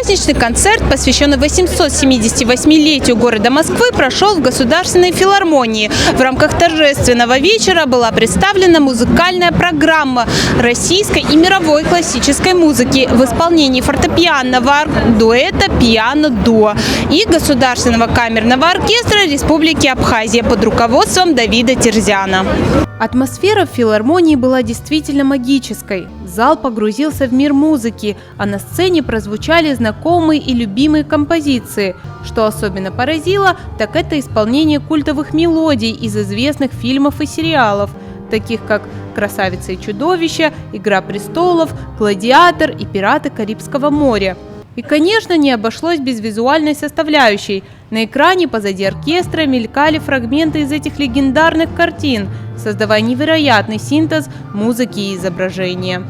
Праздничный концерт, посвященный 878-летию города Москвы, прошел в Государственной филармонии. В рамках торжественного вечера была представлена музыкальная программа российской и мировой классической музыки в исполнении фортепианного дуэта «Пиано-дуо» и Государственного камерного оркестра Республики Абхазия под руководством Давида Терзяна. Атмосфера в филармонии была действительно магической. Зал погрузился в мир музыки, а на сцене прозвучали знакомые и любимые композиции. Что особенно поразило, так это исполнение культовых мелодий из известных фильмов и сериалов, таких как «Красавица и чудовище», «Игра престолов», «Гладиатор» и «Пираты Карибского моря». И, конечно, не обошлось без визуальной составляющей. На экране позади оркестра мелькали фрагменты из этих легендарных картин, создавая невероятный синтез музыки и изображения.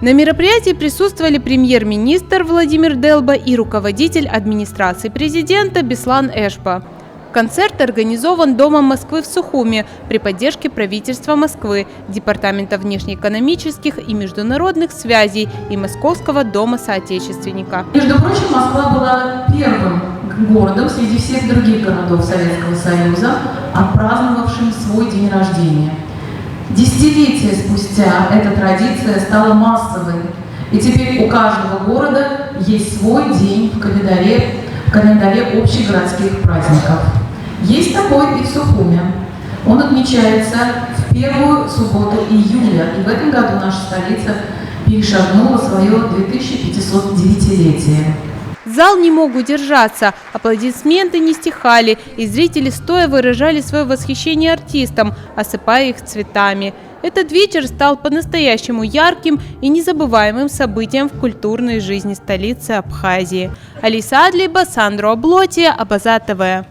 На мероприятии присутствовали премьер-министр Владимир Делба и руководитель администрации президента Беслан Эшба. Концерт организован Домом Москвы в Сухуми при поддержке правительства Москвы, Департамента внешнеэкономических и международных связей и Московского дома соотечественника. Между прочим, Москва была первым городом среди всех других городов Советского Союза, отпраздновавшим свой день рождения. Десятилетия спустя эта традиция стала массовой, и теперь у каждого города есть свой день в календаре общегородских праздников. Есть такой и в Сухуми. Он отмечается в первую субботу июля, и в этом году наша столица перешагнула свое 2509-летие. Зал не мог удержаться, аплодисменты не стихали, и зрители стоя выражали свое восхищение артистам, осыпая их цветами. Этот вечер стал по-настоящему ярким и незабываемым событием в культурной жизни столицы Абхазии. Алиса Адлиба, Сандро Облотия, Абаза ТВ.